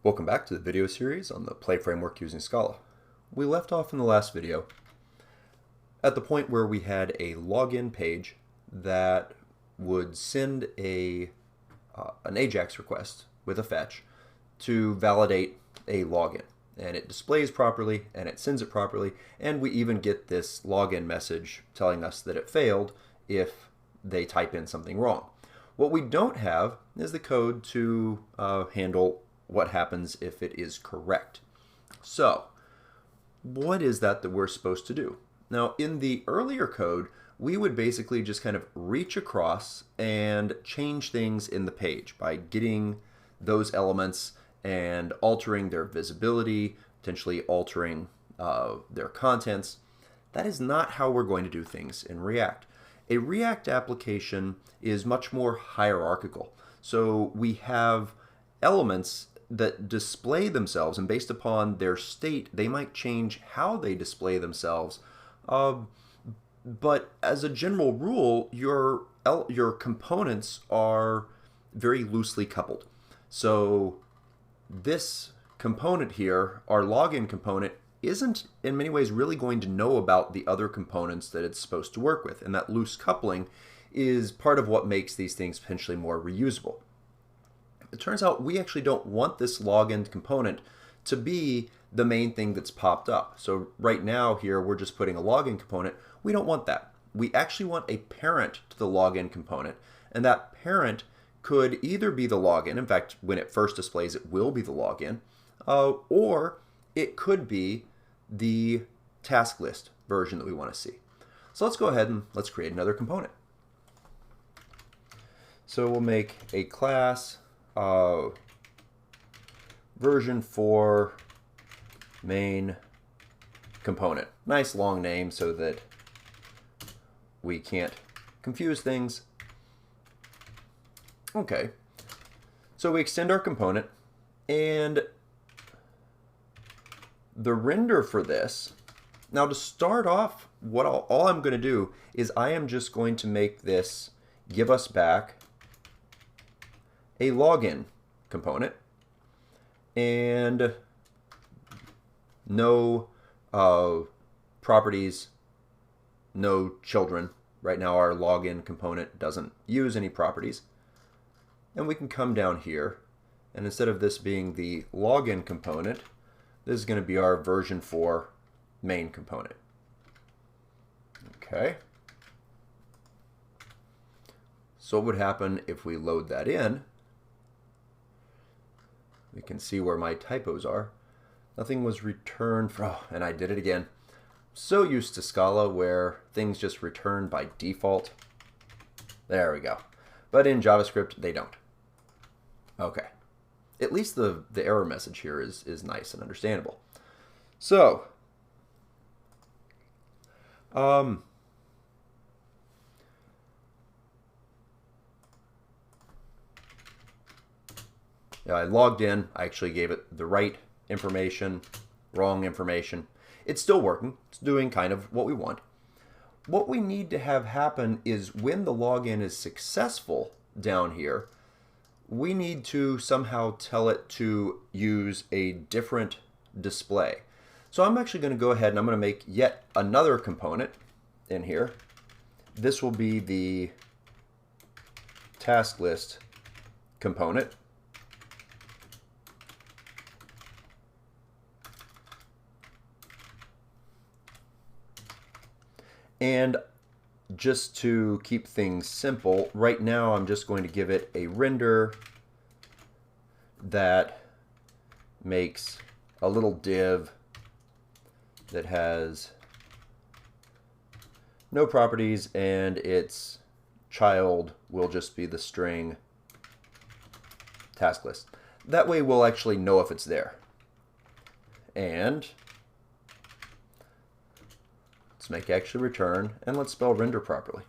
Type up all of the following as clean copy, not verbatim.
Welcome back to the video series on the Play framework using Scala. We left off in the last video at the point where we had a login page that would send an AJAX request with a fetch to validate a login. And it displays properly and it sends it properly, and we even get this login message telling us that it failed if they type in something wrong. What we don't have is the code to handle what happens if it is correct. So, what is that we're supposed to do? Now, in the earlier code, we would basically just kind of reach across and change things in the page by getting those elements and altering their visibility, potentially altering their contents. That is not how we're going to do things in React. A React application is much more hierarchical. So we have elements that display themselves, and based upon their state, they might change how they display themselves. But as a general rule, your components are very loosely coupled. So this component here, our login component, isn't in many ways really going to know about the other components that it's supposed to work with. And that loose coupling is part of what makes these things potentially more reusable. It turns out we actually don't want this login component to be the main thing that's popped up. So right now here we're just putting a login component. We don't want that. We actually want a parent to the login component, and that parent could either be the login. In fact, when it first displays, it will be the login, or it could be the task list version that we want to see. So let's go ahead and let's create another component. So we'll make a class version 4 main component. Nice long name so that we can't confuse things. Okay, so we extend our component, and the render for this, now to start off, all I'm going to do is I am just going to make this give us back a login component and no properties, no children. Right now our login component doesn't use any properties. And we can come down here, and instead of this being the login component, this is going to be our version 4 main component. Okay. So what would happen if we load that in? We can see where my typos are. Nothing was returned from, oh, and I did it again. So used to Scala where things just return by default. There we go. But in JavaScript, they don't. Okay. At least the error message here is nice and understandable. So, I logged in. I actually gave it the right information, wrong information. It's still working. It's doing kind of what we want. What we need to have happen is when the login is successful down here, we need to somehow tell it to use a different display. So I'm actually going to go ahead and I'm going to make yet another component in here. This will be the task list component. And just to keep things simple, right now I'm just going to give it a render that makes a little div that has no properties, and its child will just be the string task list. That way we'll actually know if it's there. And let's make actually return, and let's spell render properly.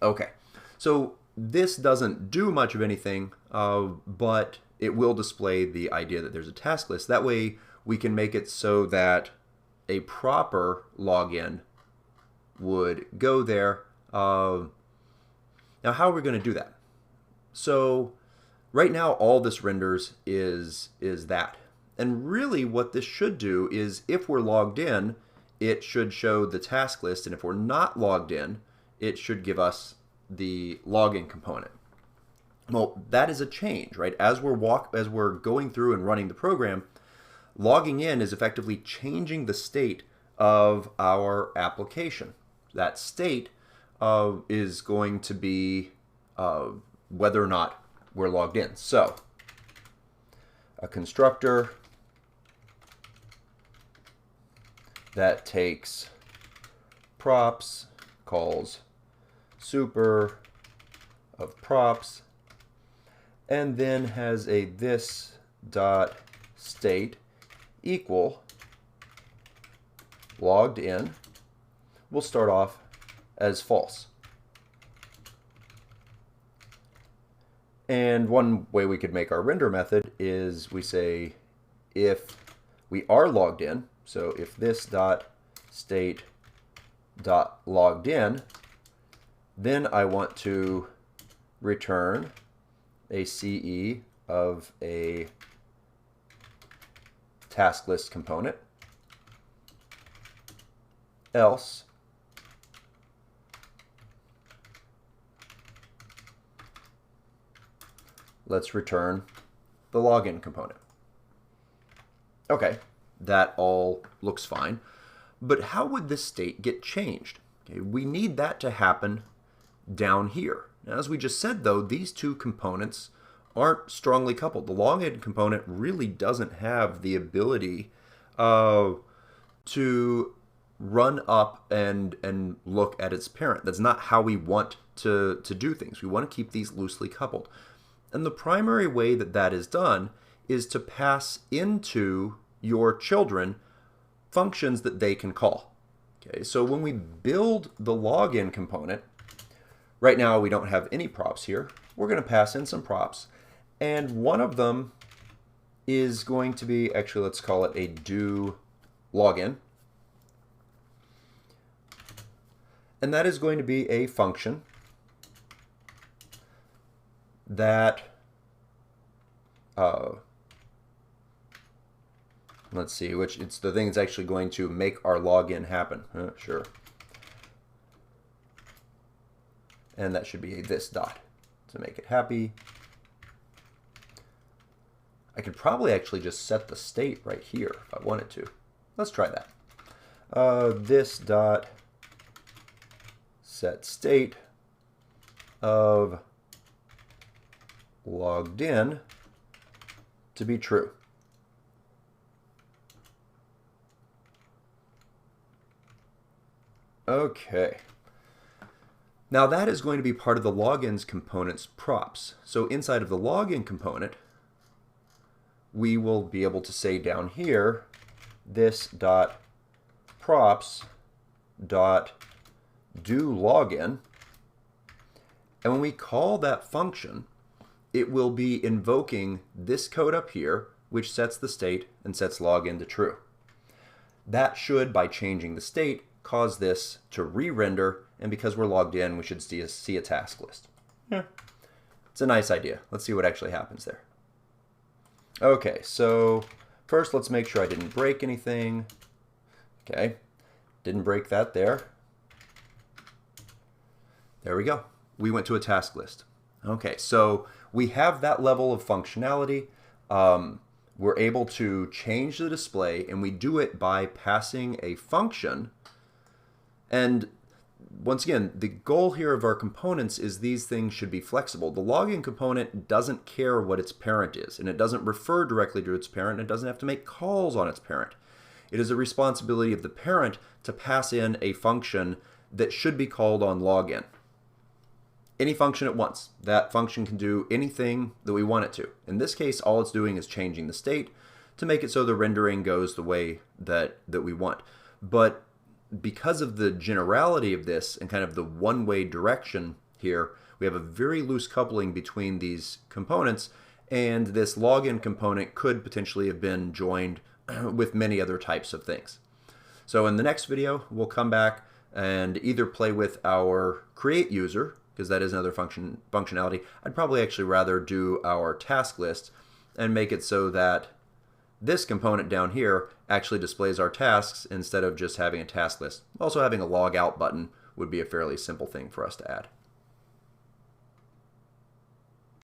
Okay, so this doesn't do much of anything, but it will display the idea that there's a task list. That way we can make it so that a proper login would go there. Now how are we going to do that? So Right now, all this renders is that. And really what this should do is if we're logged in, it should show the task list. And if we're not logged in, it should give us the login component. Well, that is a change, right? As we're going through and running the program, logging in is effectively changing the state of our application. That state is going to be whether or not we're logged in. So a constructor that takes props, calls super of props, and then has a this dot state equal logged in will start off as false. And one way we could make our render method is we say if we are logged in, so if this dot state dot logged in, then I want to return a CE of a task list component, else let's return the login component. Okay, that all looks fine, but how would this state get changed? Okay, we need that to happen down here. Now, as we just said though, these two components aren't strongly coupled. The login component really doesn't have the ability to run up and look at its parent. That's not how we want to do things. We want to keep these loosely coupled. And the primary way that that is done is to pass into your children functions that they can call. Okay, so when we build the login component, right now we don't have any props here. We're going to pass in some props, and one of them is going to be, actually let's call it a do login. And that is going to be a function that let's see, which it's the thing that's actually going to make our login happen. Sure. And that should be a this dot to make it happy. I could probably actually just set the state right here if I wanted to. Let's try that. This dot set state of logged in to be true. Okay. Now that is going to be part of the logins component's props. So inside of the login component, we will be able to say down here, this dot props dot do login. And when we call that function, it will be invoking this code up here, which sets the state and sets login to true. That should, by changing the state, cause this to re-render, and because we're logged in, we should see a task list. Yeah. It's a nice idea. Let's see what actually happens there. Okay, so first let's make sure I didn't break anything. Okay, didn't break that there. There we go. We went to a task list. Okay, so we have that level of functionality. We're able to change the display, and we do it by passing a function. And once again, the goal here of our components is these things should be flexible. The login component doesn't care what its parent is, and it doesn't refer directly to its parent. It doesn't have to make calls on its parent. It is a responsibility of the parent to pass in a function that should be called on login. Any function at once. That function can do anything that we want it to. In this case, all it's doing is changing the state to make it so the rendering goes the way that we want. But because of the generality of this and kind of the one-way direction here, we have a very loose coupling between these components, and this login component could potentially have been joined with many other types of things. So in the next video, we'll come back and either play with our create user because that is another functionality. I'd probably actually rather do our task list and make it so that this component down here actually displays our tasks instead of just having a task list. Also, having a log out button would be a fairly simple thing for us to add.